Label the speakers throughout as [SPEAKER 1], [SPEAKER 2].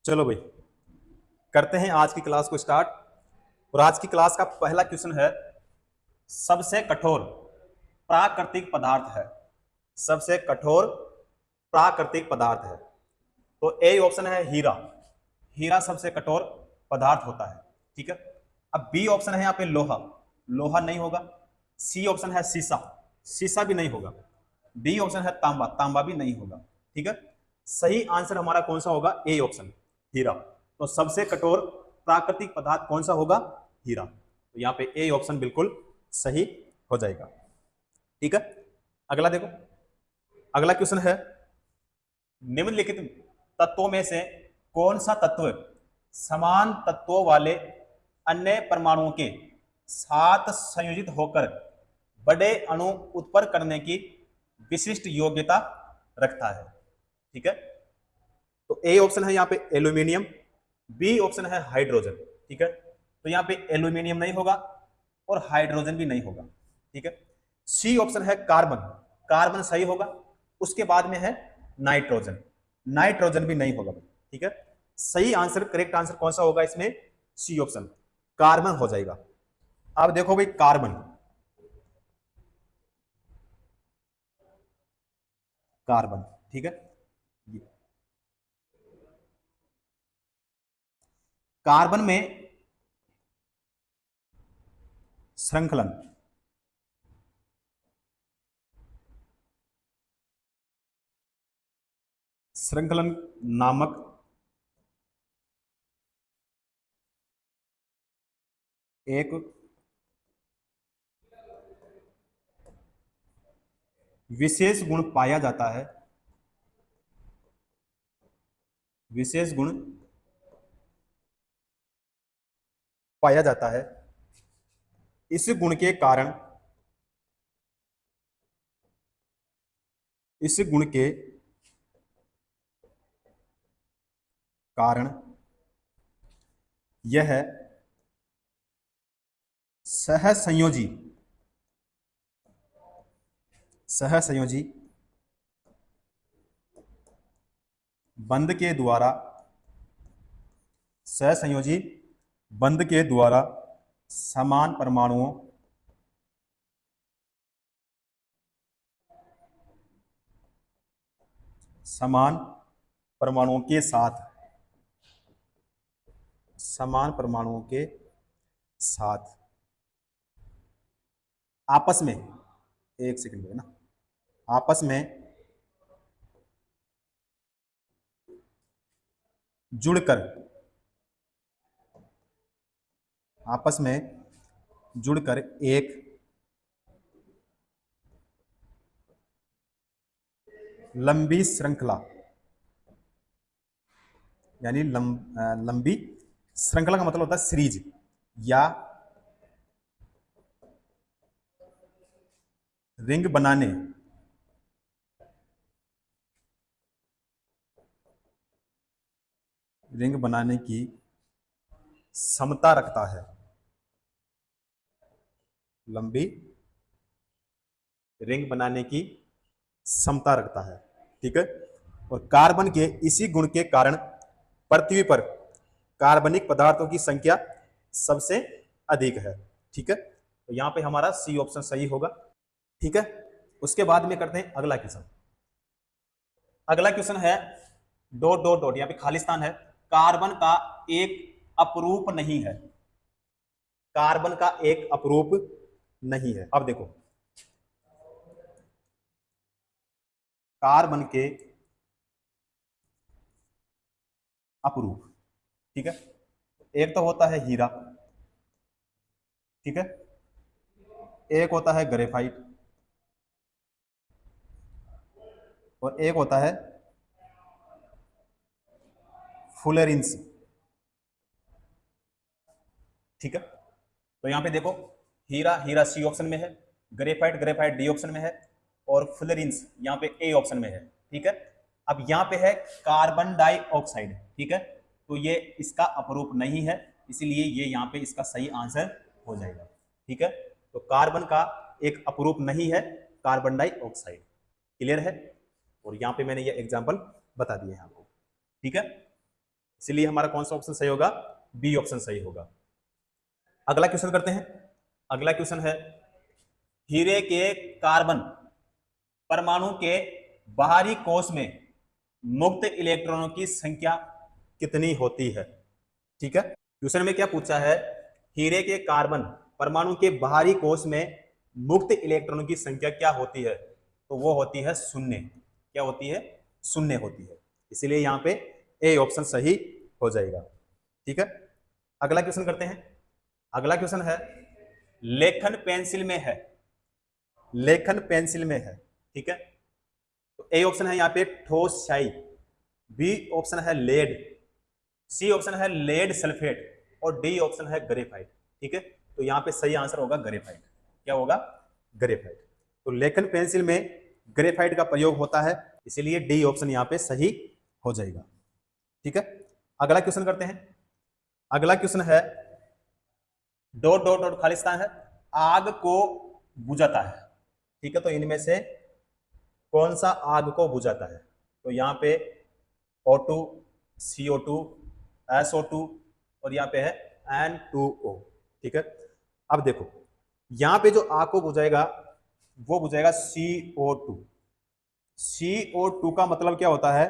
[SPEAKER 1] चलो भाई, करते हैं आज की क्लास को स्टार्ट। और आज की क्लास का पहला क्वेश्चन है, सबसे कठोर प्राकृतिक पदार्थ है। सबसे कठोर प्राकृतिक पदार्थ है। तो ए ऑप्शन है हीरा। हीरा सबसे कठोर पदार्थ होता है। ठीक है। अब बी ऑप्शन है यहाँ पे लोहा। लोहा नहीं होगा। सी ऑप्शन है सीसा। सीसा भी नहीं होगा। डी ऑप्शन है तांबा। तांबा भी नहीं होगा। ठीक है। सही आंसर हमारा कौन सा होगा? ए ऑप्शन, हीरा। तो सबसे कठोर प्राकृतिक पदार्थ कौन सा होगा? हीरा। तो यहाँ पे ए ऑप्शन बिल्कुल सही हो जाएगा। ठीक है। अगला देखो। अगला क्वेश्चन है, निम्नलिखित तत्वों में से कौन सा तत्व समान तत्वों वाले अन्य परमाणुओं के साथ संयोजित होकर बड़े अणु उत्पन्न करने की विशिष्ट योग्यता रखता है? ठीक है। तो ए ऑप्शन है यहाँ पे एल्यूमिनियम। बी ऑप्शन है हाइड्रोजन। ठीक है। तो यहाँ पे एल्यूमिनियम नहीं होगा और हाइड्रोजन भी नहीं होगा। ठीक है। सी ऑप्शन है कार्बन। कार्बन सही होगा। उसके बाद में है नाइट्रोजन। नाइट्रोजन भी नहीं होगा। ठीक है। सही आंसर, करेक्ट आंसर कौन सा होगा इसमें? सी ऑप्शन, कार्बन हो जाएगा। अब देखो भाई, कार्बन। कार्बन, ठीक है। कार्बन में श्रृंखलन, श्रृंखलन नामक एक विशेष गुण पाया जाता है। विशेष गुण पाया जाता है। इस गुण के कारण, इस गुण के कारण यह सहसंयोजी, सहसंयोजी बंध के द्वारा, सहसंयोजी बंध के द्वारा समान परमाणुओं, समान परमाणुओं के साथ, समान परमाणुओं के साथ आपस में, एक सेकंड है ना, आपस में जुड़कर, आपस में जुड़कर एक लंबी श्रृंखला, यानी लंबी श्रृंखला का मतलब होता है सीरीज, या रिंग बनाने, रिंग बनाने की क्षमता रखता है। लंबी रिंग बनाने की क्षमता रखता है। ठीक है। और कार्बन के इसी गुण के कारण पृथ्वी पर कार्बनिक पदार्थों की संख्या सबसे अधिक है। ठीक है। तो यहां पे हमारा सी ऑप्शन सही होगा। ठीक है। उसके बाद में करते हैं अगला क्वेश्चन। अगला क्वेश्चन है, डॉट डॉट डॉट, यहां पे खालिस्तान है। कार्बन का एक अपरूप नहीं है। कार्बन का एक अपरूप नहीं है। अब देखो, कार्बन के अपरूप, ठीक है। एक तो होता है हीरा, ठीक है। एक होता है ग्रेफाइट, और एक होता है फुलेरिन्स। ठीक है। तो यहां पे देखो, हीरा, हीरा सी ऑप्शन में है। ग्रेफाइट, ग्रेफाइट डी ऑप्शन में है। और फुलेरिन्स यहाँ पे ए ऑप्शन में है। ठीक है। अब यहाँ पे है कार्बन डाइऑक्साइड। ठीक है। तो ये इसका अपरूप नहीं है, इसीलिए ये यहाँ पे इसका सही आंसर हो जाएगा। ठीक है। तो कार्बन का एक अपरूप नहीं है कार्बन डाइऑक्साइड। क्लियर है? और यहाँ पे मैंने ये एग्जाम्पल बता दिए हैं आपको। ठीक है। इसीलिए हमारा कौन सा ऑप्शन सही होगा, बी ऑप्शन सही होगा। अगला क्वेश्चन करते हैं। अगला क्वेश्चन है हीरे के कार्बन परमाणु के बाहरी कोश में मुक्त इलेक्ट्रॉनों की संख्या कितनी होती है। ठीक है, क्वेश्चन में क्या पूछा है, हीरे के कार्बन परमाणु के बाहरी कोश में मुक्त इलेक्ट्रॉनों की संख्या क्या होती है, तो वो होती है शून्य। क्या होती है, शून्य होती है। इसीलिए यहां पे ए ऑप्शन सही हो जाएगा। ठीक है, अगला क्वेश्चन करते हैं। अगला क्वेश्चन है लेखन पेंसिल में है, लेखन पेंसिल में है। ठीक है, तो ए ऑप्शन है यहाँ पे ठोस स्याही, बी ऑप्शन है लेड, सी ऑप्शन है लेड सल्फेट और डी ऑप्शन है ग्रेफाइट। ठीक है, तो यहाँ पे सही आंसर होगा ग्रेफाइट। क्या होगा, ग्रेफाइट। तो लेखन पेंसिल में ग्रेफाइट का प्रयोग होता है, इसीलिए डी ऑप्शन यहाँ पे सही हो जाएगा। ठीक है, अगला क्वेश्चन करते हैं। अगला क्वेश्चन है डॉट डॉट डॉट खाली स्थान है, आग को बुझाता है। ठीक है, तो इनमें से कौन सा आग को बुझाता है, तो यहाँ पे O2, CO2, SO2 और यहाँ पे है N2O। ठीक है, अब देखो यहाँ पे जो आग को बुझाएगा वो बुझाएगा CO2। CO2 का मतलब क्या होता है,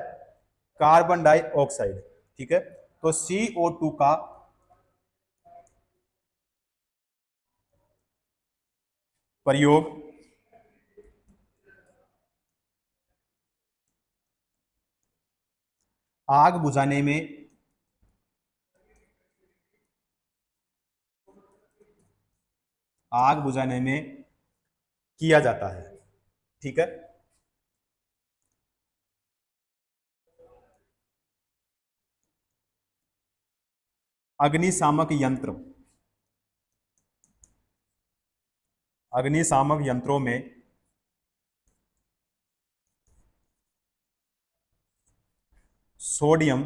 [SPEAKER 1] कार्बन डाइऑक्साइड। ठीक है, तो CO2 का प्रयोग आग बुझाने में किया जाता है। ठीक है, अग्निशामक यंत्र, अग्निशामक यंत्रों में सोडियम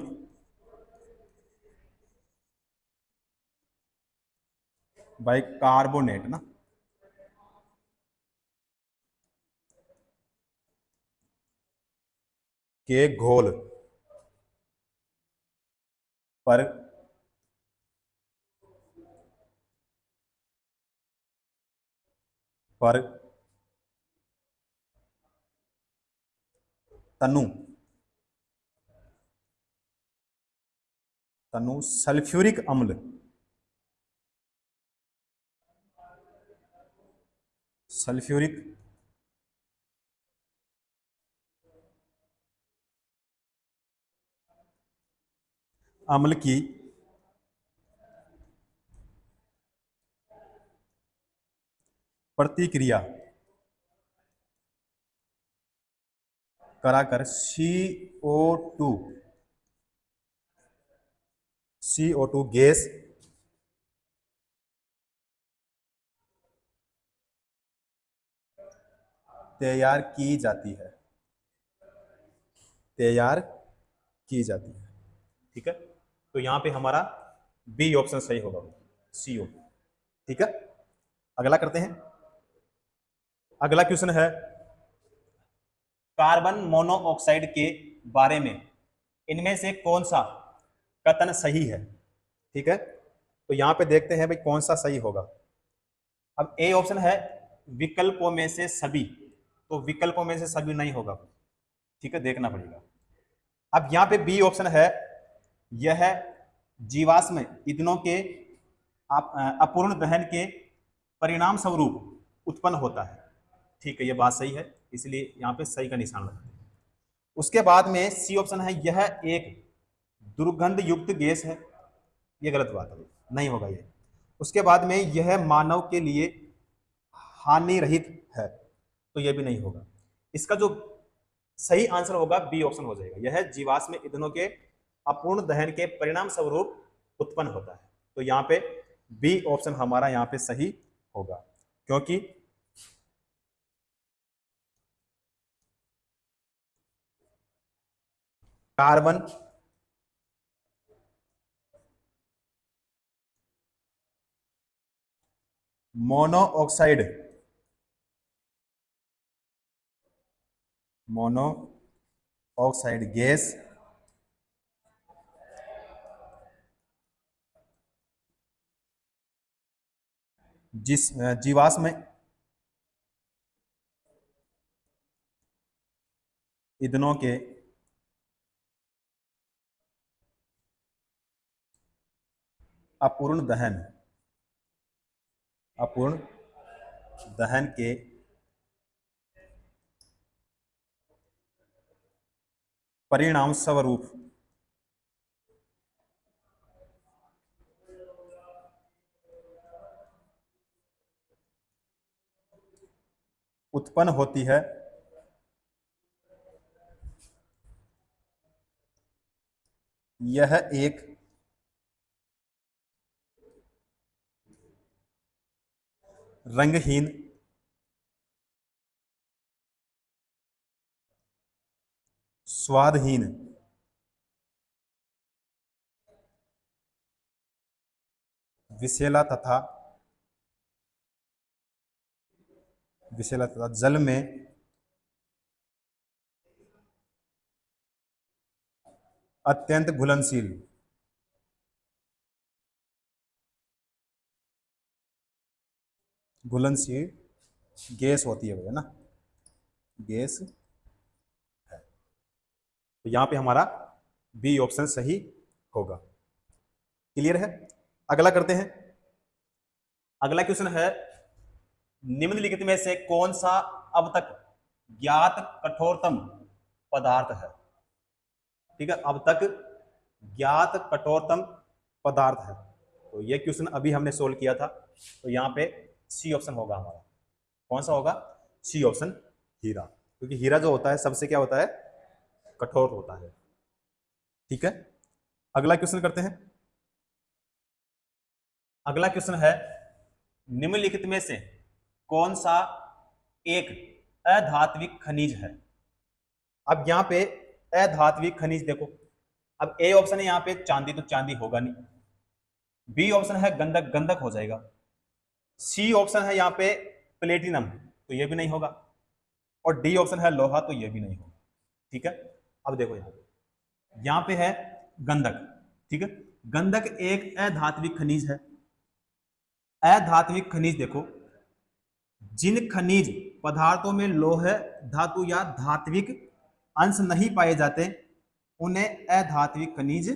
[SPEAKER 1] बाइकार्बोनेट ना, के घोल पर पर तनु तनु सल्फ्यूरिक अम्ल, सल्फ्यूरिक अम्ल की प्रतिक्रिया कराकर CO2 गैस तैयार की जाती है, तैयार की जाती है। ठीक है, तो यहां पे हमारा बी ऑप्शन सही होगा, CO। ठीक है, अगला करते हैं। अगला क्वेश्चन है कार्बन मोनोऑक्साइड के बारे में इनमें से कौन सा कथन सही है। ठीक है, तो यहां पे देखते हैं भाई कौन सा सही होगा। अब ए ऑप्शन है विकल्पों में से सभी, तो विकल्पों में से सभी नहीं होगा। ठीक है, देखना पड़ेगा। अब यहां पे बी ऑप्शन है यह जीवाश्म ईंधनों के अपूर्ण दहन के परिणाम स्वरूप उत्पन्न होता है। ठीक है, ये बात सही है, इसलिए यहां पे सही का निशान लगाते हैं। उसके बाद में सी ऑप्शन है यह एक दुर्गंध युक्त गैस है, ये गलत बात है, नहीं होगा ये। उसके बाद में यह मानव के लिए हानि रहित है, तो ये भी नहीं होगा। इसका जो सही आंसर होगा बी ऑप्शन हो जाएगा, यह जीवाश्म ईंधनों के अपूर्ण दहन के परिणाम स्वरूप उत्पन्न होता है। तो यहाँ पे बी ऑप्शन हमारा यहाँ पे सही होगा, क्योंकि कार्बन मोनोऑक्साइड गैस जिस जीवाश्म ईंधनों के अपूर्ण दहन के परिणाम स्वरूप उत्पन्न होती है यह एक रंगहीन, स्वादहीन, विषैला तथा जल में अत्यंत घुलनशील गैस होती है भैया ना, गैस है। तो यहां पे हमारा बी ऑप्शन सही होगा। क्लियर है? अगला करते हैं। अगला क्वेश्चन है, निम्नलिखित में से कौन सा अब तक ज्ञात कठोरतम पदार्थ है? ठीक है, अब तक ज्ञात कठोरतम पदार्थ है। तो ये क्वेश्चन अभी हमने सोल्व किया था, तो यहाँ पे सी ऑप्शन होगा हमारा। कौन सा होगा? सी ऑप्शन, हीरा। क्योंकि हीरा जो होता है सबसे क्या होता है? कठोर होता है। ठीक है, अगला क्वेश्चन करते हैं। अगला क्वेश्चन है, निम्नलिखित में से कौन सा एक अधात्विक खनिज है? अब यहां पे अधात्विक खनिज देखो, अब ए ऑप्शन है यहां पे चांदी, तो चांदी होगा नहीं। बी ऑप्शन है गंधक, गंधक हो जाएगा। सी ऑप्शन है यहां पे प्लेटिनम, तो ये भी नहीं होगा। और डी ऑप्शन है लोहा, तो ये भी नहीं होगा। ठीक है, अब देखो यहां पे है गंधक। ठीक है, गंधक एक अधात्विक खनिज है। अधात्विक खनिज देखो, जिन खनिज पदार्थों में लौह धातु या धात्विक अंश नहीं पाए जाते उन्हें अधात्विक खनिज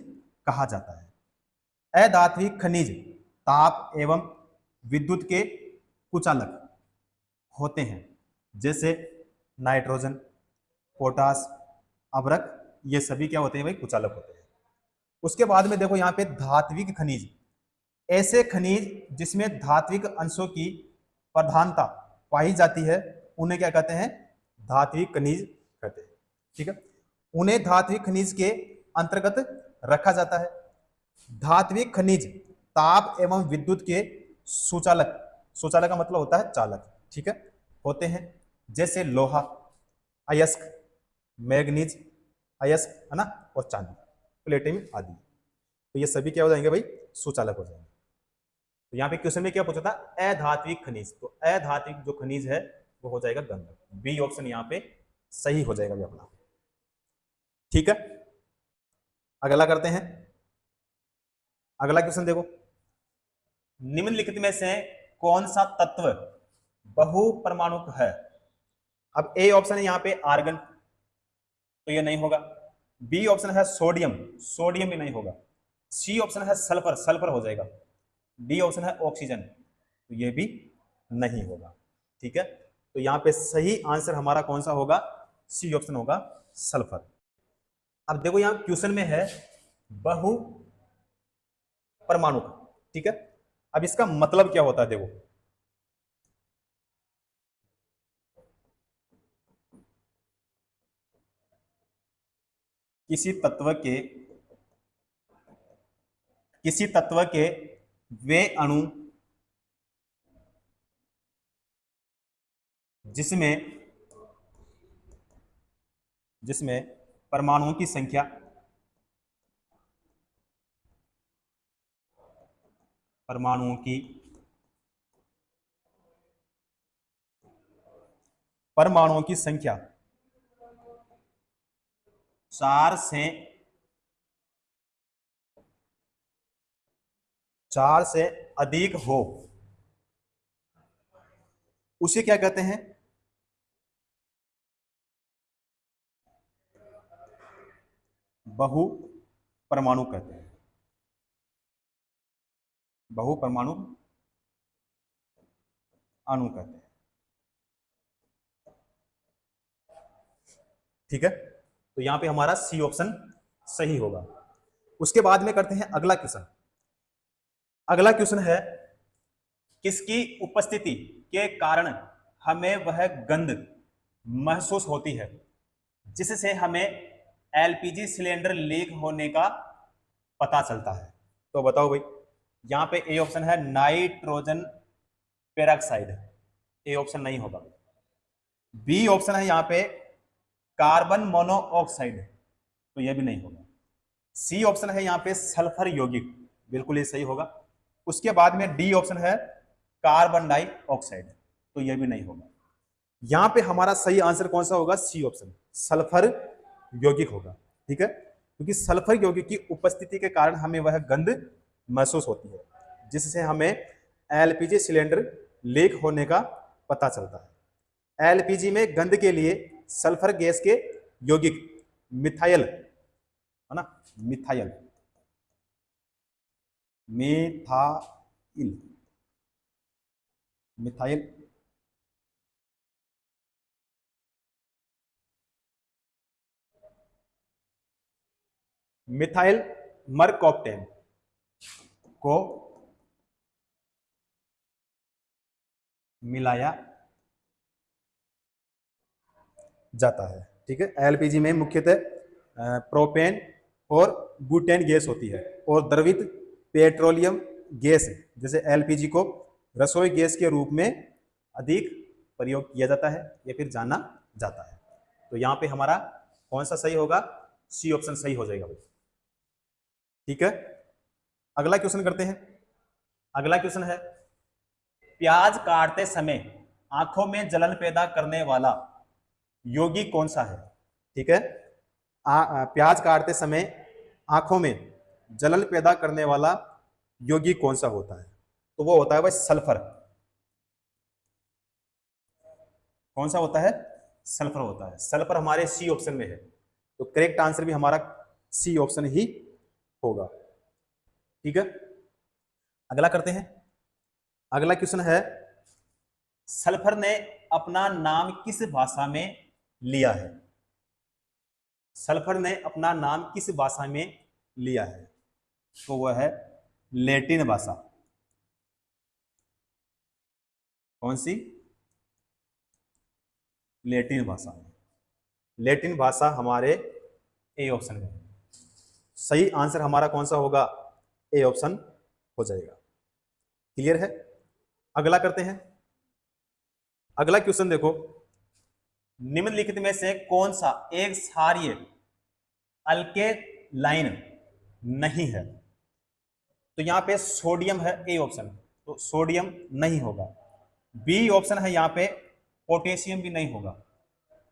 [SPEAKER 1] कहा जाता है। अधात्विक खनिज ताप एवं विद्युत के कुचालक होते हैं, जैसे नाइट्रोजन, पोटास, अभ्रक, ये सभी क्या होते हैं भाई? कुचालक होते हैं। उसके बाद में देखो यहाँ पे धात्विक खनिज, ऐसे खनिज जिसमें धात्विक अंशों की प्रधानता पाई जाती है उन्हें क्या कहते हैं? धात्विक खनिज कहते हैं। ठीक है, उन्हें धात्विक खनिज के अंतर्गत रखा जाता है। धात्विक खनिज ताप एवं विद्युत के सुचालक, सुचालक का मतलब होता है चालक, ठीक है, होते हैं, जैसे लोहा, अयस्क, मैग्नीज, अयस्क है ना, और चांदी, प्लेटिनम आदि। तो ये सभी क्या हो जाएंगे भाई? सुचालक हो जाएंगे। तो यहाँ पे क्वेश्चन में क्या पूछा था? अधात्विक खनिज, तो अधात्विक जो खनिज है वो हो जाएगा गंधक। बी ऑप्शन यहाँ पे सही हो जाएगा भी अपना। ठीक है, अगला करते हैं। अगला क्वेश्चन देखो, निम्नलिखित में से कौन सा तत्व बहुपरमाणुक है? अब ए ऑप्शन है यहाँ पे आर्गन, तो ये नहीं होगा। बी ऑप्शन है सोडियम, सोडियम भी नहीं होगा। सी ऑप्शन है सल्फर, सल्फर हो जाएगा। डी ऑप्शन है ऑक्सीजन, तो ये भी नहीं होगा। ठीक है, तो यहां पे सही आंसर हमारा कौन सा होगा? सी ऑप्शन होगा, सल्फर। अब देखो यहां क्वेश्चन में है बहु परमाणु, ठीक है। अब इसका मतलब क्या होता है देखो, किसी तत्व के वे अणु जिसमें जिसमें परमाणुओं की संख्या परमाणुओं की संख्या 4 से अधिक हो, उसे क्या कहते हैं? बहु परमाणु कहते हैं। बहु परमाणु अणु कहते हैं। ठीक है, तो यहां पे हमारा सी ऑप्शन सही होगा। उसके बाद में करते हैं अगला क्वेश्चन। अगला क्वेश्चन है, किसकी उपस्थिति के कारण हमें वह गंध महसूस होती है जिससे हमें एलपीजी सिलेंडर लीक होने का पता चलता है? तो बताओ भाई। यहां पे ए ऑप्शन है नाइट्रोजन पेरोक्साइड, ए ऑप्शन नहीं होगा। बी ऑप्शन है यहां पे कार्बन मोनोऑक्साइड, तो यह भी नहीं होगा। सी ऑप्शन है यहां पे सल्फर यौगिक, बिल्कुल ये सही होगा। उसके बाद में डी ऑप्शन है कार्बन डाइऑक्साइड, तो यह भी नहीं होगा। यहां पे हमारा सही आंसर कौन सा होगा? सी ऑप्शन, सल्फर यौगिक होगा। ठीक है, क्योंकि सल्फर यौगिक की उपस्थिति के कारण हमें वह गंध महसूस होती है जिससे हमें एलपीजी सिलेंडर लीक होने का पता चलता है। एलपीजी में गंध के लिए सल्फर गैस के यौगिक मिथाइल, है ना, मिथाइल, मिथाइल, मिथाइल मिथाइल मरकॉप्टेन को मिलाया जाता है। ठीक है, एलपीजी में मुख्यतः प्रोपेन और ब्यूटेन गैस होती है और द्रवित पेट्रोलियम गैस जैसे एलपीजी को रसोई गैस के रूप में अधिक प्रयोग किया जाता है या फिर जाना जाता है। तो यहाँ पे हमारा कौन सा सही होगा? सी ऑप्शन सही हो जाएगा भाई। ठीक है, अगला क्वेश्चन करते हैं। अगला क्वेश्चन है, प्याज काटते समय आंखों में जलन पैदा करने वाला यौगिक कौन सा है? ठीक है, प्याज काटते समय आंखों में जलन पैदा करने वाला यौगिक कौन सा होता है? तो वो होता है भाई सल्फर। कौन सा होता है? सल्फर होता है। सल्फर हमारे सी ऑप्शन में है, तो करेक्ट आंसर भी हमारा सी ऑप्शन ही होगा। ठीक है, अगला करते हैं। अगला क्वेश्चन है, सल्फर ने अपना नाम किस भाषा में लिया है? सल्फर ने अपना नाम किस भाषा में लिया है? तो वह है लैटिन भाषा। कौन सी? लैटिन भाषा। लैटिन भाषा हमारे ए ऑप्शन में। सही आंसर हमारा कौन सा होगा? ए ऑप्शन हो जाएगा। क्लियर है? अगला करते हैं। अगला क्वेश्चन देखो, निम्नलिखित में से कौन सा एक क्षारीय अल्केलाइन नहीं है? तो यहां पे सोडियम है, ए ऑप्शन, तो सोडियम नहीं होगा। बी ऑप्शन है यहां पे पोटेशियम भी नहीं होगा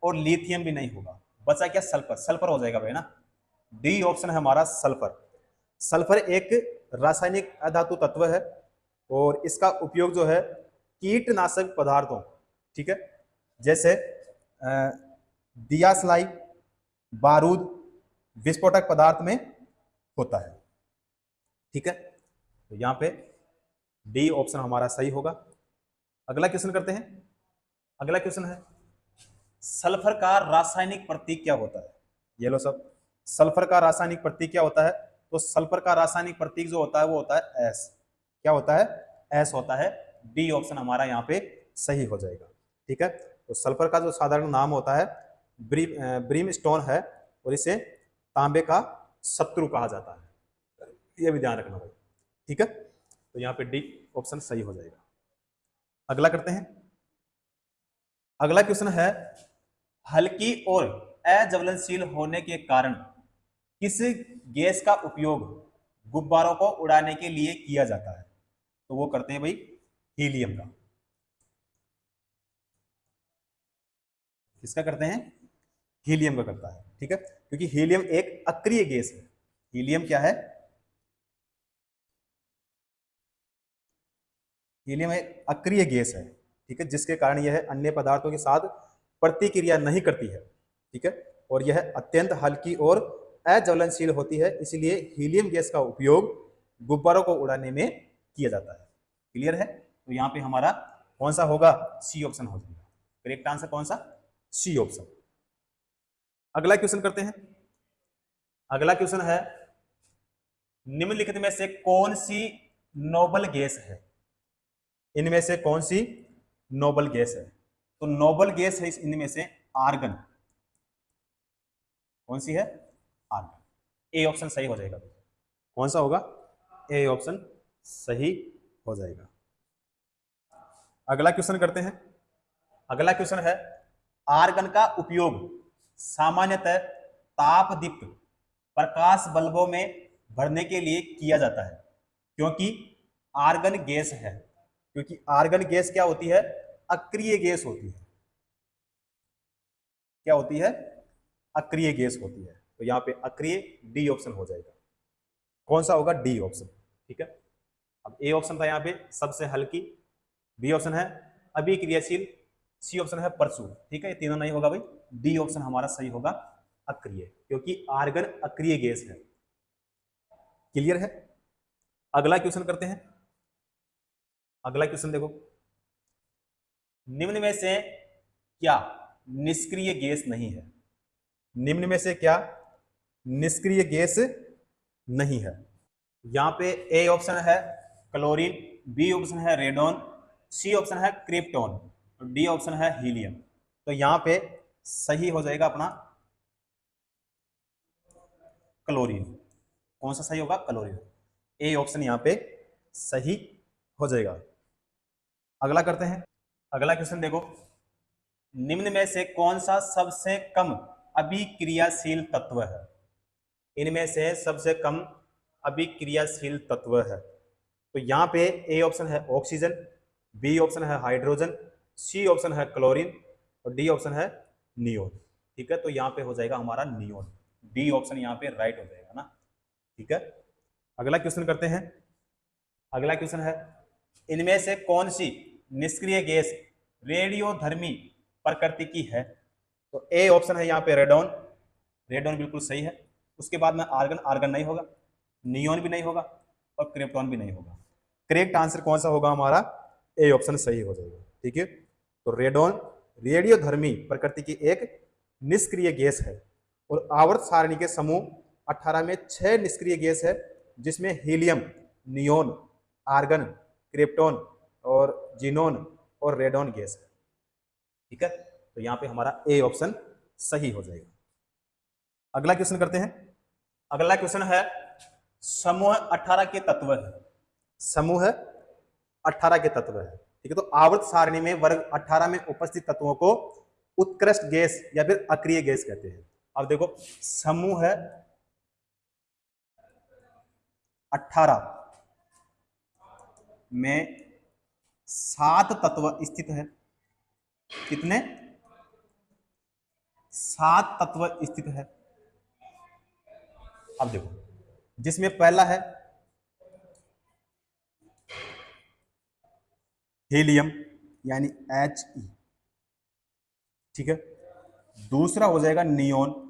[SPEAKER 1] और लिथियम भी नहीं होगा। बचा क्या? सल्फर, सल्फर हो जाएगा भाई ना। डी ऑप्शन है हमारा सल्फर। सल्फर एक रासायनिक अधातु तत्व है और इसका उपयोग जो है कीटनाशक पदार्थों, ठीक है, जैसे दियासलाई, बारूद, विस्फोटक पदार्थ में होता है। ठीक है, तो यहां पे डी ऑप्शन हमारा सही होगा। अगला क्वेश्चन करते हैं। अगला क्वेश्चन है, सल्फर का रासायनिक प्रतीक क्या होता है? ये लो सब, सल्फर का रासायनिक प्रतीक क्या होता है? तो सल्फर का रासायनिक प्रतीक जो होता है वो होता है एस। क्या होता है? एस होता है। डी ऑप्शन हमारा यहाँ पे सही हो जाएगा। ठीक है, तो सल्फर का जो साधारण नाम होता है ब्रीमस्टोन है और इसे तांबे का शत्रु कहा जाता है, ये भी ध्यान रखना भाई। ठीक है, तो यहाँ पे डी ऑप्शन सही हो जाएगा। अगला करते हैं। अगला क्वेश्चन है, हल्की और अज्वलनशील होने के कारण किस गैस का उपयोग गुब्बारों को उड़ाने के लिए किया जाता है? तो वो करते हैं भाई हीलियम का। किसका करते हैं? हीलियम का करता है। ठीक है, क्योंकि हीलियम एक अक्रिय गैस है। हीलियम क्या है? हीलियम एक अक्रिय गैस है ठीक है, जिसके कारण यह अन्य पदार्थों के साथ प्रतिक्रिया नहीं करती है, ठीक है, और यह अत्यंत हल्की और अज्वलनशील होती है, इसलिए हीलियम गैस का उपयोग गुब्बारों को उड़ाने में किया जाता है। क्लियर है? तो यहाँ पे हमारा कौन सा होगा? सी ऑप्शन हो जाएगा। करेक्ट आंसर कौन सा? C option. अगला क्वेश्चन करते हैं। अगला क्वेश्चन है, निम्नलिखित में से कौन सी नोबल गैस है? इनमें से कौन सी नोबल गैस है? तो नोबल गैस है इनमें से आर्गन। कौन सी है? आर्गन। ए ऑप्शन सही हो जाएगा। कौन सा होगा? ए ऑप्शन सही हो जाएगा। अगला क्वेश्चन करते हैं। अगला क्वेश्चन है, आर्गन का उपयोग सामान्यतः तापदीप्त प्रकाश बल्बों में भरने के लिए किया जाता है, क्योंकि आर्गन गैस है। क्योंकि आर्गन गैस क्या होती है? अक्रिय गैस होती है। क्या होती है? अक्रिय गैस होती है। तो यहाँ पे अक्रिय, डी ऑप्शन हो जाएगा। कौन सा होगा? D option. ठीक है, अब ए ऑप्शन था यहाँ पे सबसे हल्की, बी ऑप्शन है अभिक्रियाशील, सी ऑप्शन है परसू। ठीक है, ये तीनों नहीं होगा भाई, डी ऑप्शन हमारा सही होगा, अक्रिय, क्योंकि आर्गन अक्रिय गैस है। क्लियर है? अगला क्वेश्चन करते हैं। अगला क्वेश्चन देखो, निम्न में से क्या निष्क्रिय गैस नहीं है? निम्न में से क्या निष्क्रिय गैस नहीं है? यहां पे ए ऑप्शन है क्लोरीन, बी ऑप्शन है रेडॉन, सी ऑप्शन है क्रिप्टॉन और डी ऑप्शन है हीलियम। तो यहां पे सही हो जाएगा अपना क्लोरीन। कौन सा सही होगा? क्लोरीन। ए ऑप्शन यहां पे सही हो जाएगा। अगला करते हैं। अगला क्वेश्चन देखो, निम्न में से कौन सा सबसे कम अभिक्रियाशील तत्व है? इनमें से सबसे कम अभिक्रियाशील तत्व है। तो यहां पे ए ऑप्शन है ऑक्सीजन, बी ऑप्शन है हाइड्रोजन, सी ऑप्शन है क्लोरीन और डी ऑप्शन है नियोन। ठीक है, तो यहां पे हो जाएगा हमारा नियोन। डी ऑप्शन यहां पे राइट हो जाएगा ना। ठीक है, अगला क्वेश्चन करते हैं। अगला क्वेश्चन है, इनमें से कौन सी निष्क्रिय गैस रेडियोधर्मी प्रकृति की है? तो ए ऑप्शन है यहाँ पे रेडॉन। रेडॉन बिल्कुल सही है। उसके बाद में आर्गन, आर्गन नहीं होगा, नियोन भी नहीं होगा और क्रिप्टॉन भी नहीं होगा। करेक्ट आंसर कौन सा होगा हमारा? ए ऑप्शन सही हो जाएगा। ठीक है, तो रेडॉन रेडियोधर्मी प्रकृति की एक निष्क्रिय गैस है और आवर्त सारणी के समूह 18 में 6 निष्क्रिय गैस है, जिसमें हीलियम, नियोन, आर्गन, क्रिप्टॉन और जीनोन और रेडॉन गैस है। ठीक है, तो यहां पे हमारा ए ऑप्शन सही हो जाएगा। अगला क्वेश्चन करते हैं। अगला क्वेश्चन है, समूह 18 के तत्व है। समूह 18 के तत्व है। ठीक है, तो आवर्त सारणी में वर्ग 18 में उपस्थित तत्वों को उत्कृष्ट गैस या फिर अक्रिय गैस कहते हैं। अब देखो, समूह 18 में 7 तत्व स्थित है। कितने? 7 तत्व स्थित है। अब देखो, जिसमें पहला है हीलियम यानी He। ठीक है, दूसरा हो जाएगा नियोन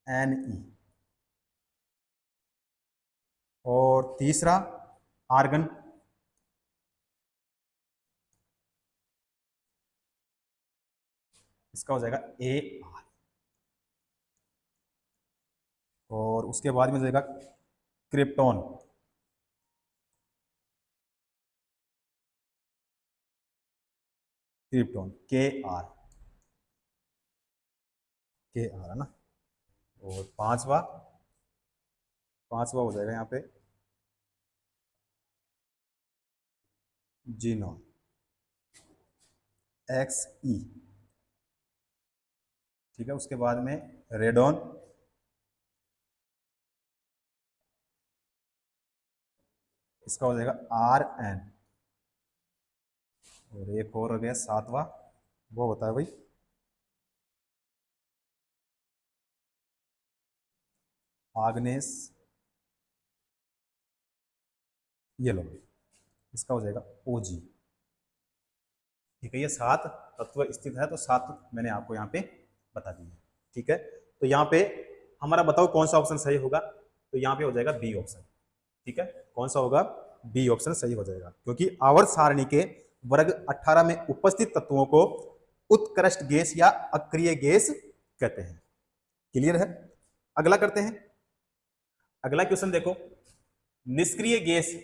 [SPEAKER 1] Ne और तीसरा आर्गन इसका हो जाएगा Ar और उसके बाद में हो जाएगा क्रिप्टॉन। क्रिप्टॉन Kr है ना। और पांचवा पांचवा हो जाएगा यहाँ पे जीनोन Xe। ठीक है, उसके बाद में रेडॉन, इसका हो जाएगा Rn और एक और हो गया सातवां, वो होता है भाई आग्नेस ये लो, इसका हो जाएगा OG। ठीक है, ये 7 तत्व स्थित है, तो 7 मैंने आपको यहाँ पे बता दिए। ठीक है, तो यहाँ पे हमारा बताओ कौन सा ऑप्शन सही होगा, तो यहाँ पे हो जाएगा बी ऑप्शन। ठीक है, कौन सा होगा, बी ऑप्शन सही हो जाएगा, क्योंकि आवर्त सारणी के वर्ग 18 में उपस्थित तत्वों को उत्कृष्ट गैस या अक्रिय गैस कहते हैं। क्लियर है, अगला करते हैं। अगला क्वेश्चन देखो, निष्क्रिय गैस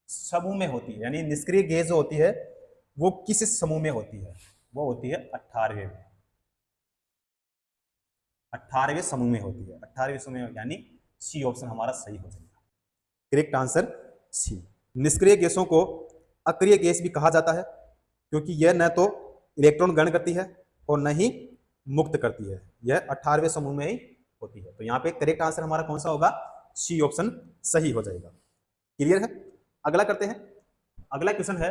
[SPEAKER 1] समूह में होती है, यानी निष्क्रिय गैस जो होती है वो किस समूह में होती है, वो होती है 18वें में, 18वें समूह में होती है, 18वें समूह में, यानी सी ऑप्शन हमारा सही हो जाएगा। Correct answer C. निष्क्रिय गैसों को अक्रिय गैस भी कहा जाता है, क्योंकि यह न तो इलेक्ट्रॉन ग्रहण करती है और न ही मुक्त करती है, यह 18वें समूह में ही होती है। तो यहाँ पे करेक्ट आंसर हमारा कौन सा होगा, सी ऑप्शन सही हो जाएगा। क्लियर है, अगला करते हैं। अगला क्वेश्चन है,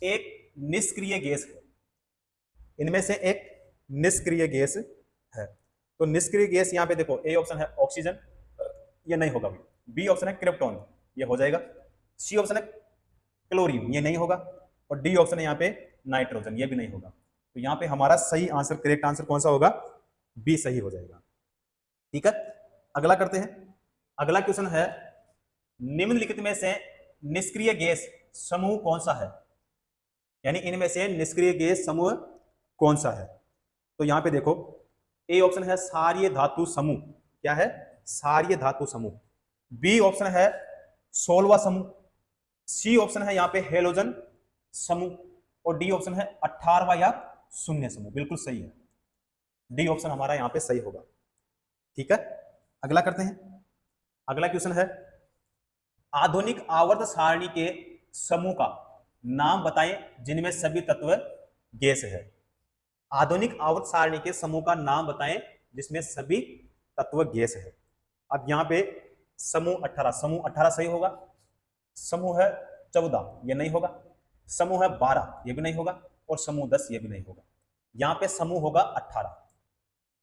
[SPEAKER 1] एक निष्क्रिय गैस है, इनमें से एक निष्क्रिय गैस है, तो निष्क्रिय गैस यहाँ पे देखो, ए ऑप्शन है ऑक्सीजन, ये नहीं होगा, बी ऑप्शन है क्रिप्टॉन, ये हो जाएगा, सी ऑप्शन है क्लोरीन, ये नहीं होगा, और डी ऑप्शन है यहाँ पे नाइट्रोजन, ये भी नहीं होगा। तो यहाँ पे हमारा सही आंसर, करेक्ट आंसर कौन सा होगा, बी सही हो जाएगा। ठीक है, अगला करते हैं। अगला क्वेश्चन है, निम्नलिखित में से निष्क्रिय गैस समूह कौन सा है, यानी इनमें से निष्क्रिय गैस समूह कौन सा है। तो यहाँ पे देखो, ए ऑप्शन है क्षारीय धातु समूह, क्या है, क्षारीय धातु समूह, बी ऑप्शन है 16वां समूह, सी ऑप्शन है यहाँ पे हेलोजन समूह, और डी ऑप्शन है 18वां या शून्य समूह। बिल्कुल सही है, डी ऑप्शन हमारा यहाँ पे सही होगा। ठीक है, अगला करते हैं। अगला क्वेश्चन है, आधुनिक आवर्त सारणी के समूह का नाम बताएं जिनमें सभी तत्व गैस है। आधुनिक आवर्त सारणी के समूह का नाम बताएं जिसमें सभी तत्व गैस है। अब यहाँ पे समूह 18, समूह 18 सही होगा, समूह है 14 ये नहीं होगा, समूह है 12 ये भी नहीं होगा, और समूह 10 ये भी नहीं होगा। यहाँ पे समूह होगा 18।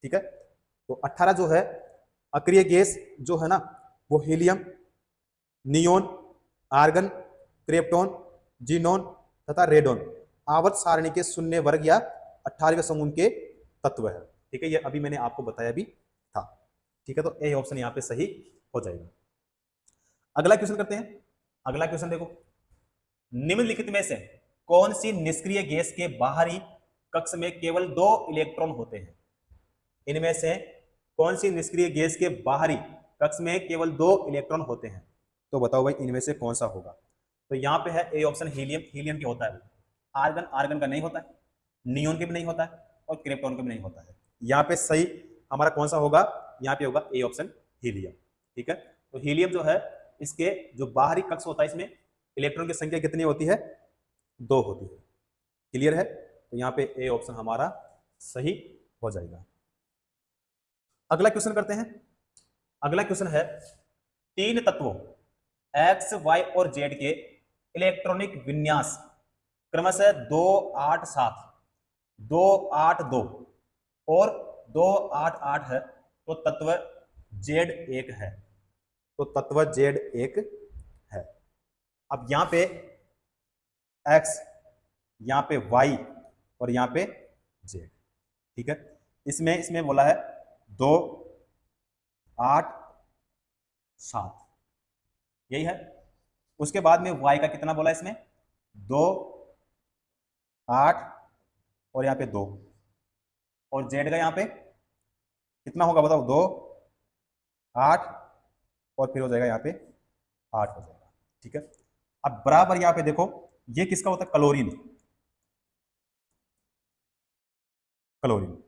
[SPEAKER 1] ठीक है, तो 18 जो है अक्रिय गैस जो है ना, वो helium, neon, argon, krypton, xenon तथा रेडोन आवर्त सारणी के शून्य वर्ग या 18वें समूह के तत्व है। ठीक है, ये अभी मैंने आपको बताया भी था। ठीक है, तो ए ऑप्शन यहाँ पे सही हो जाएगा। अगला क्वेश्चन करते हैं। अगला क्वेश्चन देखो, निम्नलिखित में से कौन सी निष्क्रिय गैस के बाहरी कक्ष में केवल 2 इलेक्ट्रॉन होते हैं। इनमें से कौन सी निष्क्रिय गैस के बाहरी कक्ष में केवल 2 इलेक्ट्रॉन होते हैं, तो बताओ भाई इनमें से कौन सा होगा। तो यहाँ पे है ए ऑप्शन हीलियम, हीलियम क्या होता है, आर्गन, आर्गन का नहीं होता है, नियोन के भी नहीं होता है, और क्रिप्टॉन का भी नहीं होता है। यहाँ पे सही हमारा कौन सा होगा, यहाँ पे होगा ए ऑप्शन हीलियम। ठीक है, तो हीलियम जो है इसके जो बाहरी कक्ष होता है, इसमें इलेक्ट्रॉन की संख्या कितनी होती है, 2 होती है। क्लियर है, तो यहाँ पे ए ऑप्शन हमारा सही हो जाएगा। अगला क्वेश्चन करते हैं। अगला क्वेश्चन है, 3 तत्वों एक्स, वाई और जेड के इलेक्ट्रॉनिक विन्यास क्रमशः 2, 8, 7, 2, 8, 2 और 2, 8, 8 है, तो तत्व जेड एक है, तो तत्व जेड एक है। अब यहां पे एक्स, यहां पे वाई और यहां पे जेड। ठीक है, इसमें बोला है 2, 8, 7, यही है। उसके बाद में y का कितना बोला इसमें, 2, 8 और यहाँ पे 2, और z का यहाँ पे कितना होगा बताओ, 2, 8 और फिर हो जाएगा यहाँ पे 8 हो जाएगा। ठीक है, अब बराबर यहाँ पे देखो, ये किसका होता है, क्लोरीन, क्लोरीन।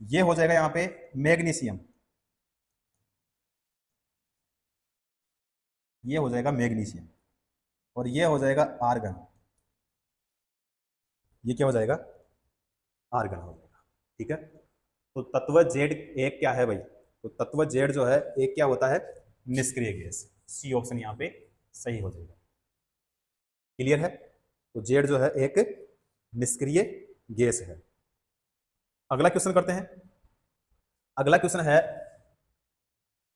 [SPEAKER 1] ये हो जाएगा यहाँ पे मैग्नीशियम, ये हो जाएगा मैग्नीशियम, और ये हो जाएगा आर्गन, ये क्या हो जाएगा, आर्गन हो जाएगा। ठीक है, तो तत्व जेड एक क्या है भाई, तो तत्व जेड जो है एक क्या होता है, निष्क्रिय गैस। सी ऑप्शन यहाँ पे सही हो जाएगा। क्लियर है, तो जेड जो है एक निष्क्रिय गैस है। अगला क्वेश्चन करते हैं। अगला क्वेश्चन है,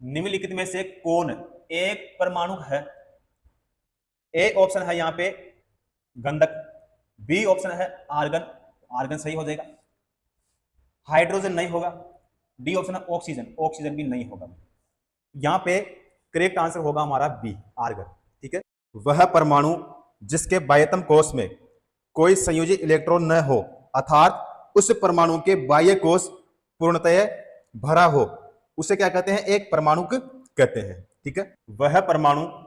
[SPEAKER 1] निम्नलिखित में से कौन एक परमाणु है, ए ऑप्शन है यहाँ पे गंधक, बी ऑप्शन है आर्गन, आर्गन सही हो जाएगा, हाइड्रोजन नहीं होगा, डी ऑप्शन है ऑक्सीजन, ऑक्सीजन भी नहीं होगा। यहां पे करेक्ट आंसर होगा हमारा बी आर्गन। ठीक है, वह परमाणु जिसके बाह्यतम कोश में कोई संयोजी इलेक्ट्रॉन न हो अर्थात उस परमाणु के बाह्य कोश पूर्णतः भरा हो, उसे क्या कहते हैं? एक परमाणु कहते हैं। ठीक है, वह परमाणु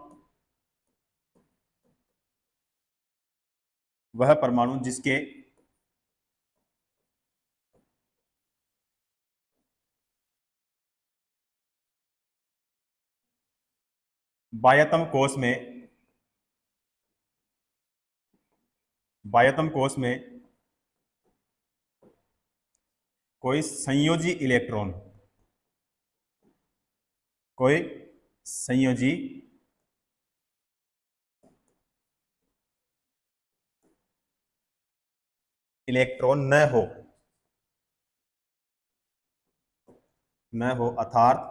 [SPEAKER 1] जिसके बाह्यतम कोश में कोई संयोजी इलेक्ट्रॉन न हो अर्थात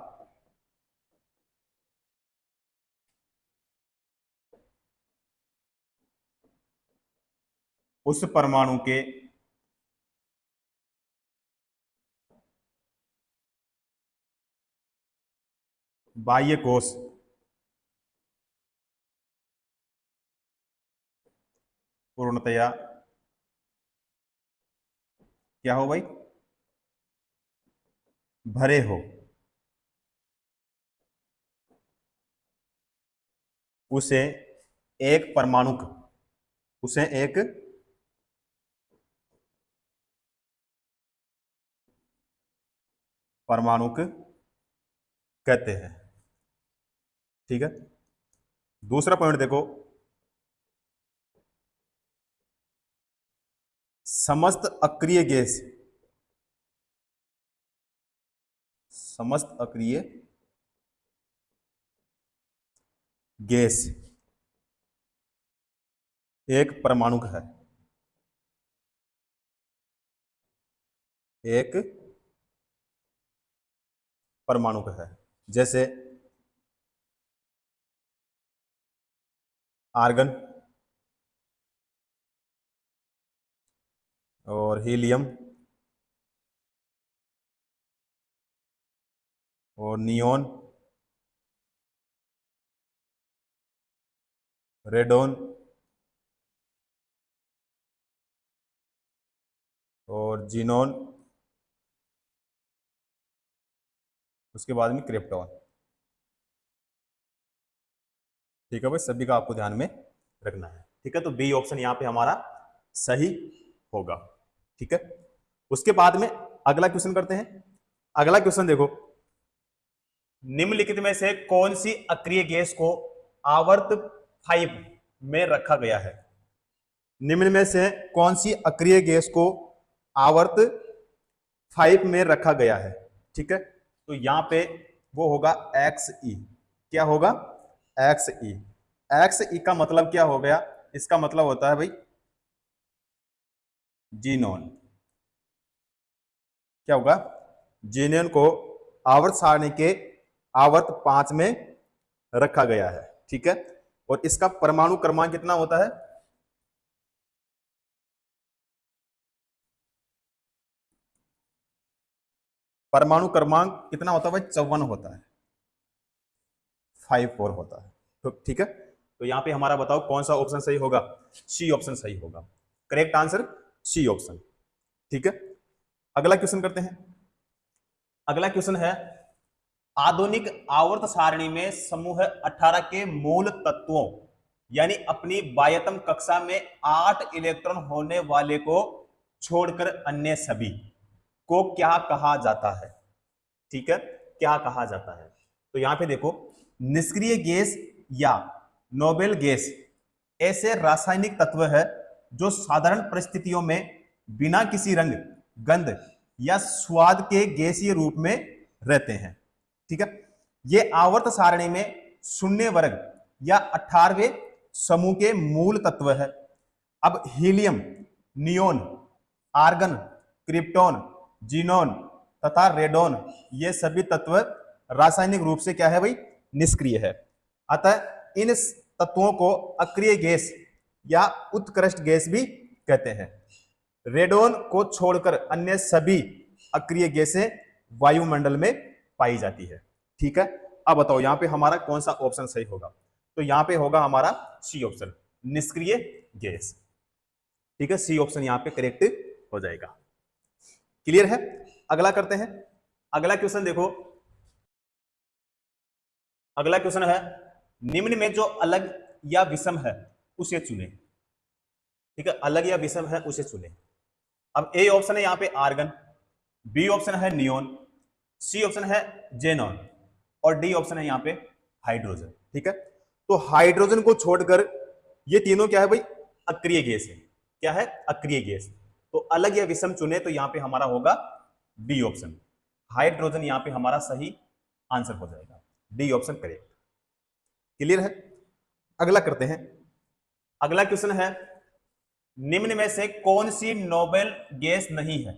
[SPEAKER 1] उस परमाणु के बाह्य कोश पूर्णतया क्या हो भाई? भरे हो, उसे एक परमाणुक कहते हैं। ठीक है, दूसरा पॉइंट देखो, समस्त अक्रिय गैस एक परमाणुक है, जैसे आर्गन और हीलियम और नियोन, रेडोन और जीनोन, उसके बाद में क्रिप्टॉन। ठीक है भाई, सभी का आपको ध्यान में रखना है। ठीक है, तो बी ऑप्शन यहां पे हमारा सही होगा। ठीक है, उसके बाद में अगला क्वेश्चन करते हैं। अगला क्वेश्चन देखो, निम्नलिखित में से कौन सी अक्रिय गैस को आवर्त 5 में रखा गया है? निम्न में से कौन सी अक्रिय गैस को आवर्त 5 में रखा गया है? ठीक है, तो यहां पे वो होगा XE। क्या होगा? XE। XE का मतलब क्या हो गया? इसका मतलब होता है भाई जीनोन। क्या होगा? जीनोन को आवर्त सारणी के आवर्त 5 में रखा गया है। ठीक है, और इसका परमाणु क्रमांक कितना होता है? परमाणु क्रमांक कितना होता है भाई? 54 होता है, 54 होता है। तो ठीक है, तो यहां पे हमारा बताओ कौन सा ऑप्शन सही होगा? सी ऑप्शन सही होगा। Correct answer C option. ठीक है, अगला क्वेश्चन करते हैं। अगला क्वेश्चन है, आधुनिक आवर्त सारणी में समूह 18 के मूल तत्वों यानी अपनी बाह्यतम कक्षा में 8 इलेक्ट्रॉन होने वाले को छोड़कर अन्य सभी को क्या कहा जाता है? ठीक है, क्या कहा जाता है? तो यहां पे देखो, निष्क्रिय गैस या नोबेल गैस ऐसे रासायनिक तत्व है जो साधारण परिस्थितियों में बिना किसी रंग, गंध या स्वाद के गैसीय रूप में रहते हैं। ठीक है, ये आवर्त सारणी में शून्य वर्ग या 18वें समूह के मूल तत्व है। अब helium, neon, argon, krypton, xenon तथा रेडोन ये सभी तत्व रासायनिक रूप से क्या है भाई? निष्क्रिय है। अतः इन तत्वों को अक्रिय गैस या उत्कृष्ट गैस भी कहते हैं। रेडोन को छोड़कर अन्य सभी अक्रिय गैसें वायुमंडल में पाई जाती है। ठीक है, अब बताओ यहां पे हमारा कौन सा ऑप्शन सही होगा? तो यहां पे होगा हमारा सी ऑप्शन, निष्क्रिय गैस। ठीक है, सी ऑप्शन यहां पे करेक्ट हो जाएगा। क्लियर है? अगला करते हैं। अगला क्वेश्चन देखो, अगला क्वेश्चन है निम्न में जो अलग या विषम है उसे चुने। ठीक है, अलग या विषम है उसे चुने। अब ए ऑप्शन है यहां पे आर्गन, बी ऑप्शन है नियोन, सी ऑप्शन है जेनॉन और डी ऑप्शन है यहां पे हाइड्रोजन। ठीक है, तो हाइड्रोजन को छोड़कर ये तीनों क्या है भाई? अक्रिय गैस है। क्या है? अक्रिय गैस। तो अलग या विषम चुने तो यहां पे हमारा होगा बी ऑप्शन, हाइड्रोजन यहां पे हमारा सही आंसर हो जाएगा, डी ऑप्शन करेक्ट। क्लियर है? अगला करते हैं। अगला क्वेश्चन है निम्न में से कौन सी नोबेल गैस नहीं है?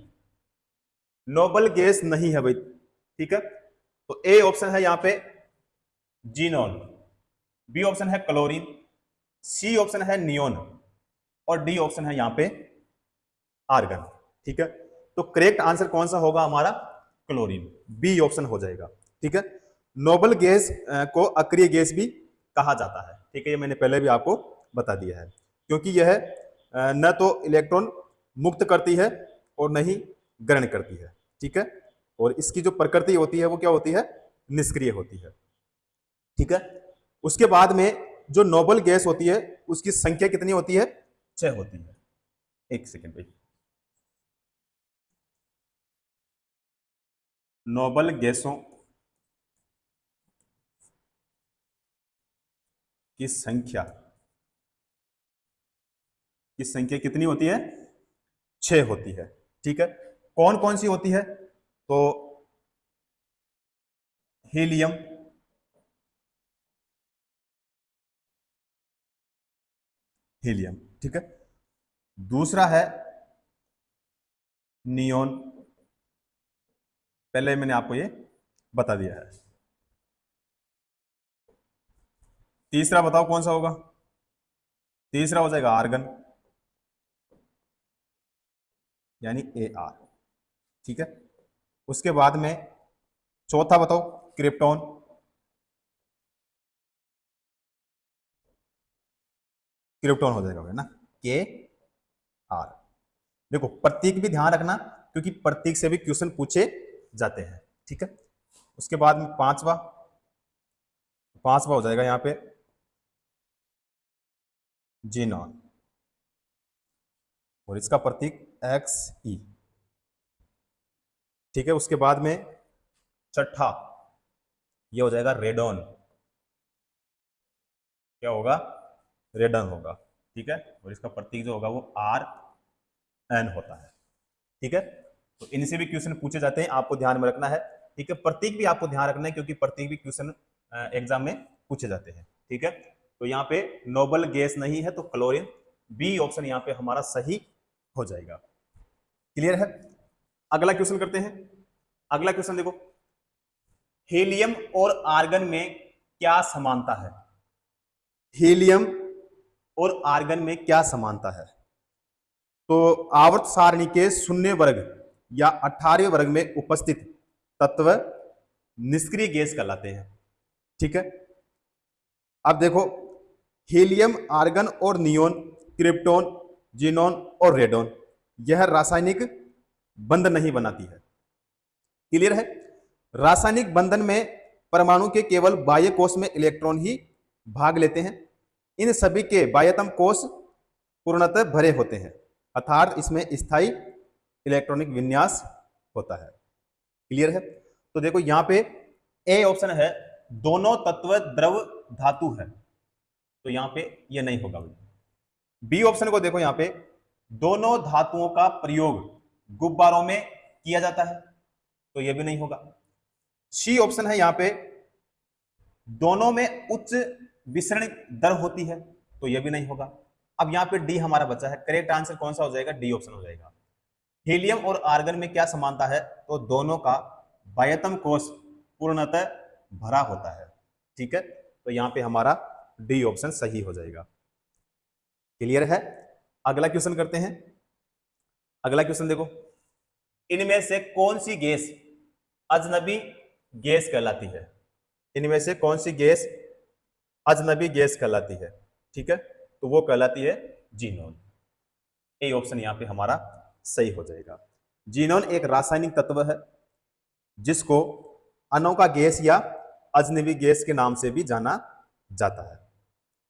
[SPEAKER 1] नोबेल गैस नहीं है भाई। ठीक है, तो ए ऑप्शन है यहां पे जीनॉन, बी ऑप्शन है क्लोरीन, सी ऑप्शन है नियोन और डी ऑप्शन है यहां पे आर्गन। ठीक है, तो करेक्ट आंसर कौन सा होगा हमारा? क्लोरीन, बी ऑप्शन हो जाएगा। ठीक है, नोबेल गैस को अक्रिय गैस भी कहा जाता है। ठीक है, ये मैंने पहले भी आपको बता दिया है, क्योंकि यह न तो इलेक्ट्रॉन मुक्त करती है और न ही ग्रहण करती है। ठीक है, और इसकी जो प्रकृति होती है वो क्या होती है? निष्क्रिय होती है। ठीक है, उसके बाद में जो नोबेल गैस होती है उसकी संख्या कितनी होती है? 6 होती है। एक सेकेंड भाई, नोबेल गैसों की संख्या कितनी होती है? 6 होती है। ठीक है, कौन कौन सी होती है? तो हीलियम, हीलियम। ठीक है, दूसरा है नियोन, पहले मैंने आपको ये बता दिया है। तीसरा बताओ कौन सा होगा? तीसरा हो जाएगा आर्गन, यानी AR। ठीक है, उसके बाद में चौथा बताओ क्रिप्टॉन, क्रिप्टॉन हो जाएगा ना, KR। देखो प्रतीक भी ध्यान रखना, क्योंकि प्रतीक से भी क्वेश्चन पूछे जाते हैं। ठीक है, उसके बाद में पांचवा हो जाएगा यहां पे जीनॉन और इसका प्रतीक XE। ठीक है, उसके बाद में छठा ये हो जाएगा रेडॉन, क्या होगा? रेडन होगा। ठीक है, और इसका प्रतीक जो होगा वो RN होता है। ठीक है, तो इनसे भी क्वेश्चन पूछे जाते हैं, आपको ध्यान में रखना है। ठीक है, प्रतीक भी आपको ध्यान रखना है, क्योंकि प्रतीक भी क्वेश्चन एग्जाम में पूछे जाते हैं। ठीक है, तो यहाँ पे नोबेल गैस नहीं है तो क्लोरीन, बी ऑप्शन यहाँ पे हमारा सही हो जाएगा। क्लियर है? अगला क्वेश्चन करते हैं। अगला क्वेश्चन देखो, हीलियम और आर्गन में क्या समानता है? हीलियम और आर्गन में क्या समानता है? तो आवर्त सारणी के 0 वर्ग या 18वें वर्ग में उपस्थित तत्व निष्क्रिय गैस कहलाते हैं। ठीक है, अब देखो हीलियम, आर्गन और नियोन, क्रिप्टॉन, जीनॉन और रेडॉन यह रासायनिक बंध नहीं बनाती है। क्लियर है? रासायनिक बंधन में परमाणु के केवल बाह्य कोश में इलेक्ट्रॉन ही भाग लेते हैं। इन सभी के बाह्यतम कोश पूर्णतः भरे होते हैं, अर्थात इसमें स्थायी इलेक्ट्रॉनिक विन्यास होता है। क्लियर है? तो देखो यहां पे ए ऑप्शन है दोनों तत्व द्रव धातु है, तो यहां पे ये नहीं होगा। बी ऑप्शन को देखो, यहां पे दोनों धातुओं का प्रयोग गुब्बारों में किया जाता है, तो ये भी नहीं होगा। सी ऑप्शन है यहां पे दोनों में उच्च विसरण दर होती है, तो ये भी नहीं होगा। अब यहां पे डी हमारा बचा है, करेक्ट आंसर कौन सा हो जाएगा? डी ऑप्शन हो जाएगा। हीलियम और आर्गन में क्या समानता है? तो दोनों का बाह्यतम कोश पूर्णतः भरा होता है। ठीक है, तो यहां पे हमारा डी ऑप्शन सही हो जाएगा। क्लियर है? अगला क्वेश्चन करते हैं। अगला क्वेश्चन देखो, इनमें से कौन सी गैस अजनबी गैस कहलाती है? इनमें से कौन सी गैस अजनबी गैस कहलाती है? ठीक है, तो वो कहलाती है जीनोन। ए ऑप्शन यहां पे हमारा सही हो जाएगा। जीनोन एक रासायनिक तत्व है जिसको अनोखा गैस या अजनबी गैस के नाम से भी जाना जाता है।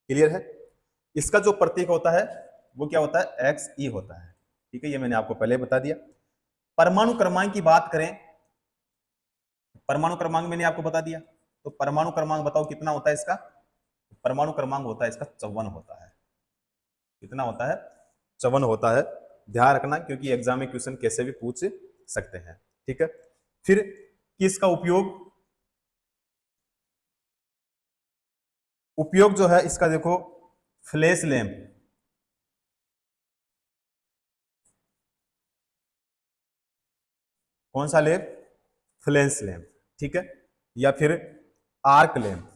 [SPEAKER 1] क्लियर है? इसका जो प्रतीक होता है वो क्या होता है? Xe होता है। ठीक है, ये मैंने आपको पहले बता दिया। परमाणु क्रमांक की बात करें, परमाणु क्रमांक मैंने आपको बता दिया, तो परमाणु क्रमांक बताओ कितना होता है इसका? परमाणु क्रमांक होता है इसका 54 होता है। कितना होता है? 54 होता है। ध्यान रखना, क्योंकि एग्जाम में क्वेश्चन कैसे भी पूछ सकते हैं। ठीक है, फिर किसका उपयोग जो है इसका देखो, फ्लैश लैंप, कौन सा लैंप? Flash lamp. ठीक है, या फिर आर्क लैंप।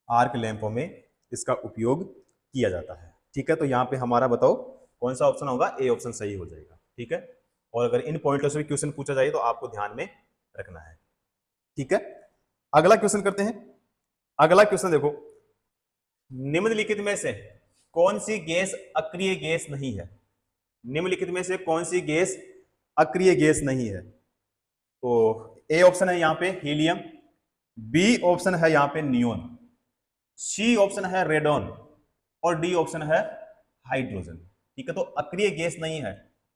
[SPEAKER 1] आर्क लैंपों में इसका उपयोग किया जाता है। ठीक है, तो यहां पे हमारा बताओ कौन सा ऑप्शन होगा? ए ऑप्शन सही हो जाएगा। ठीक है, और अगर इन पॉइंटों से भी क्वेश्चन पूछा जाए तो आपको ध्यान में रखना है। ठीक है, अगला क्वेश्चन करते हैं। अगला क्वेश्चन देखो, निम्नलिखित में से कौन सी गैस अक्रिय गैस नहीं है? निम्नलिखित में से कौन सी गैस अक्रिय गैस नहीं है? तो ए ऑप्शन है यहां पे हीलियम, बी ऑप्शन है यहां पे नियोन, सी ऑप्शन है रेडॉन और डी ऑप्शन है हाइड्रोजन। ठीक है, तो अक्रिय गैस नहीं है,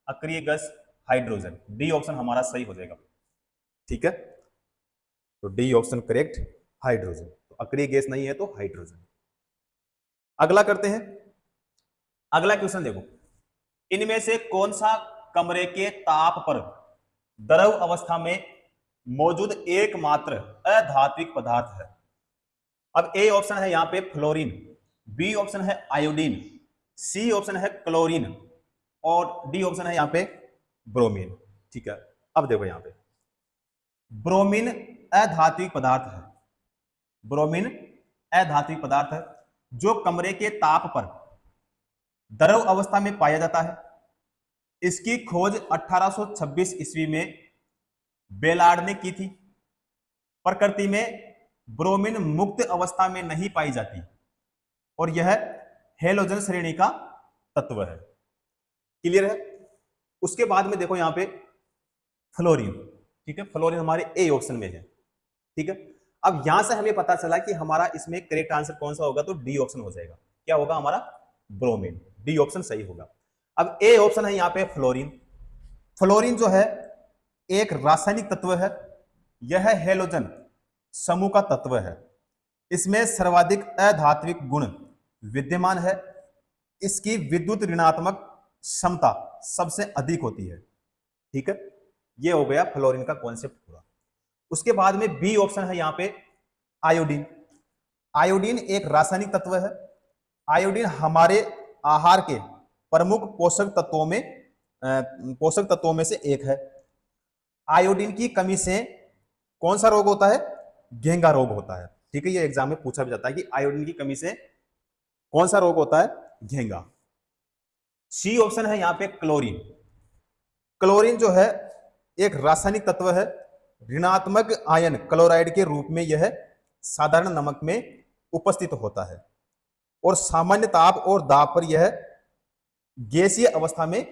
[SPEAKER 1] अक्रिय गैस हाइड्रोजन। डी ऑप्शन हमारा सही हो जाएगा। ठीक है, तो डी ऑप्शन करेक्ट, हाइड्रोजन। तो अक्रिय गैस नहीं है तो हाइड्रोजन। अगला करते हैं। अगला क्वेश्चन देखो, इनमें से कौन सा कमरे के ताप पर द्रव अवस्था में मौजूद एकमात्र अधात्विक पदार्थ है? अब ए ऑप्शन है यहां पे फ्लोरीन, बी ऑप्शन है आयोडीन, सी ऑप्शन है क्लोरीन और डी ऑप्शन है यहां पे ब्रोमीन। ठीक है, अब देखो यहां पे ब्रोमीन अधात्विक पदार्थ है। ब्रोमीन अधात्विक पदार्थ है जो कमरे के ताप पर द्रव अवस्था में पाया जाता है। इसकी खोज 1826 ईस्वी में बेलार्ड ने की थी। प्रकृति में ब्रोमीन मुक्त अवस्था में नहीं पाई जाती और यह हेलोजन श्रेणी का तत्व है। क्लियर है? उसके बाद में देखो यहां पे फ्लोरीन। ठीक है, फ्लोरीन हमारे ए ऑप्शन में है। ठीक है, अब यहां से हमें पता चला कि हमारा इसमें करेक्ट आंसर कौन सा होगा, तो डी ऑप्शन हो जाएगा। क्या होगा हमारा? ब्रोमीन। डी ऑप्शन सही होगा। अब ए ऑप्शन है यहां पे फ्लोरीन। फ्लोरीन जो है एक रासायनिक तत्व है, यह हेलोजन समूह का तत्व है। इसमें सर्वाधिक अधात्विक गुण विद्यमान है। इसकी विद्युत ऋणात्मक क्षमता सबसे अधिक होती है। ठीक है, ये हो गया फ्लोरीन का कॉन्सेप्ट पूरा। उसके बाद में बी ऑप्शन है यहां पे आयोडीन। आयोडीन एक रासायनिक तत्व है। आयोडीन हमारे आहार के प्रमुख पोषक तत्वों में से एक है। आयोडीन की कमी से कौन सा रोग होता है? घेंगा रोग होता है। ठीक है, ये एग्जाम में पूछा भी जाता है कि आयोडीन की कमी से कौन सा रोग होता है? घेंगा। सी ऑप्शन है यहां पे क्लोरीन। क्लोरीन जो है एक रासायनिक तत्व है। ऋणात्मक आयन क्लोराइड के रूप में यह साधारण नमक में उपस्थित होता है और सामान्य ताप और दाब पर यह गैसीय अवस्था में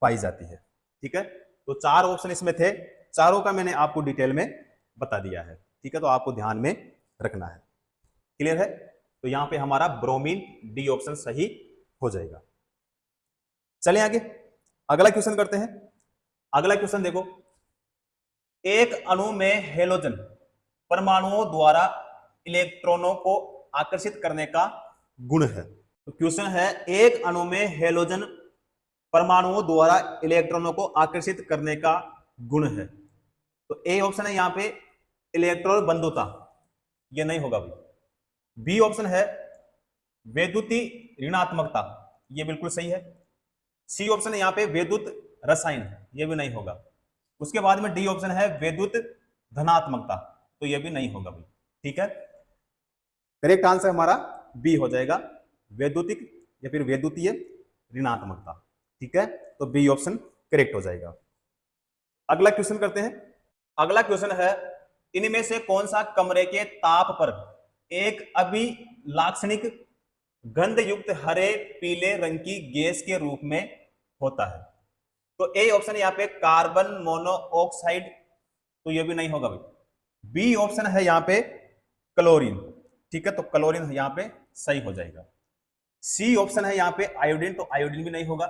[SPEAKER 1] पाई जाती है। ठीक है, तो चार ऑप्शन इसमें थे, चारों का मैंने आपको डिटेल में बता दिया है। ठीक है, तो आपको ध्यान में रखना है। क्लियर है? तो यहां पे हमारा ब्रोमीन डी ऑप्शन सही हो जाएगा। चलें आगे, अगला क्वेश्चन करते हैं। अगला क्वेश्चन देखो, एक अणु में हेलोजन परमाणुओं द्वारा इलेक्ट्रॉनों को आकर्षित करने का गुण है। तो क्वेश्चन है, एक अणु में हेलोजन परमाणुओं द्वारा इलेक्ट्रॉनों को आकर्षित करने का गुण है। तो ए ऑप्शन है यहां पे इलेक्ट्रॉन बंधुता, ये नहीं होगा भाई। बी ऑप्शन है वैद्युति ऋणात्मकता, ये बिल्कुल सही है। सी ऑप्शन है यहां पे वैद्युत रसायन, ये भी नहीं होगा। उसके बाद में डी ऑप्शन है वैद्युत धनात्मकता, तो ये भी नहीं होगा भाई। ठीक है, करेक्ट आंसर हमारा बी हो जाएगा, वैद्युतिक या फिर वैद्युतीय ऋणात्मकता। ठीक है, तो बी ऑप्शन करेक्ट हो जाएगा। अगला क्वेश्चन करते हैं। अगला क्वेश्चन है, इनमें से कौन सा कमरे के ताप पर एक अभिलाक्षणिक गंध युक्त हरे पीले रंग की गैस के रूप में होता है? तो ए ऑप्शन यहाँ पे कार्बन मोनोऑक्साइड, तो ये भी नहीं होगा भाई। बी ऑप्शन है यहाँ पे क्लोरीन। ठीक है, तो क्लोरीन यहाँ पे सही हो जाएगा। सी ऑप्शन है यहाँ पे आयोडीन, तो आयोडीन भी नहीं होगा।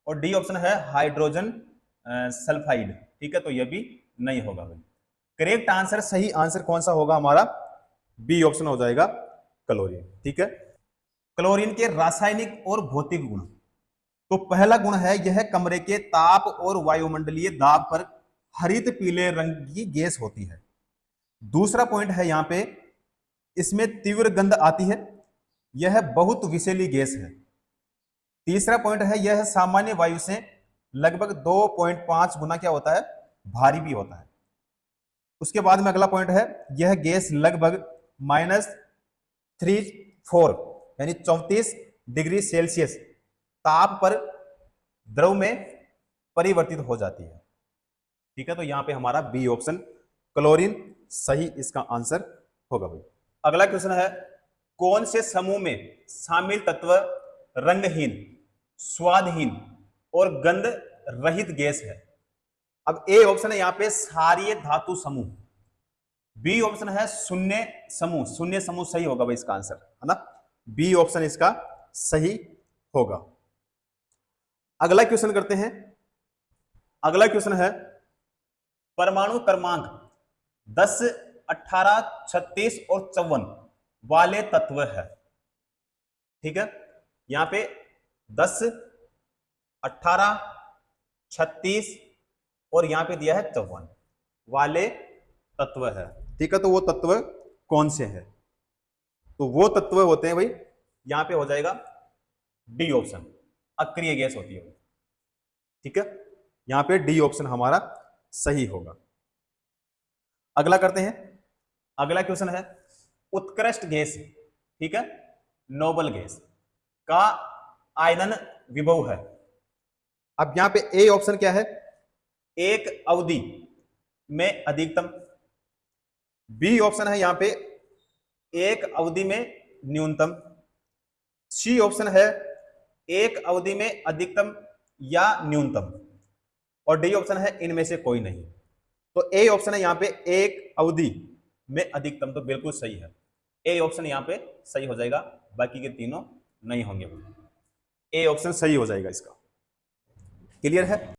[SPEAKER 1] और डी ऑप्शन है हाइड्रोजन सल्फाइड। ठीक है, तो ये भी नहीं होगा भाई। करेक्ट आंसर, सही आंसर कौन सा होगा हमारा? बी ऑप्शन हो जाएगा, क्लोरीन। ठीक है, क्लोरीन के रासायनिक और भौतिक गुण। तो पहला गुण है, यह कमरे के ताप और वायुमंडलीय दाब पर हरित पीले रंग की गैस होती है। दूसरा पॉइंट है यहाँ पे, इसमें तीव्र गंध आती है, यह बहुत विषैली गैस है। तीसरा पॉइंट है, यह सामान्य वायु से लगभग 2.5 गुना क्या होता है? भारी भी होता है। उसके बाद में अगला पॉइंट है, यह गैस लगभग -34 यानी 34 डिग्री सेल्सियस ताप पर द्रव में परिवर्तित हो जाती है। ठीक है, तो यहां पे हमारा बी ऑप्शन क्लोरीन सही इसका आंसर होगा भाई। अगला क्वेश्चन है, कौन से समूह में शामिल तत्व रंगहीन, स्वादहीन और गंध रहित गैस है? अब ए ऑप्शन है यहां पे क्षारीय धातु समूह। बी ऑप्शन है शून्य समूह। शून्य समूह सही होगा भाई इसका आंसर, है ना? बी ऑप्शन इसका सही होगा। अगला क्वेश्चन करते हैं। अगला क्वेश्चन है, परमाणु क्रमांक 10, 18, 36 और 54 वाले तत्व है। ठीक है, यहां पे 10, 18, 36 और यहां पे दिया है 54 वाले तत्व है। ठीक है, तो वो तत्व कौन से हैं? तो वो तत्व होते हैं भाई, यहां पे हो जाएगा डी ऑप्शन, अक्रिय गैस होती है। ठीक है, यहां पे डी ऑप्शन हमारा सही होगा। अगला करते हैं। अगला क्वेश्चन है, उत्कृष्ट गैस, ठीक है, नोबल गैस का आयतन विभव है। अब यहां पे ए ऑप्शन क्या है? एक अवधि में अधिकतम। बी ऑप्शन है यहां पे एक अवधि में न्यूनतम। सी ऑप्शन है एक अवधि में अधिकतम या न्यूनतम। और डी ऑप्शन है इनमें से कोई नहीं। तो ए ऑप्शन है यहां पे एक अवधि में अधिकतम, तो बिल्कुल सही है। ए ऑप्शन यहां पे सही हो जाएगा, बाकी के तीनों नहीं होंगे। ए ऑप्शन सही हो जाएगा इसका। क्लियर है?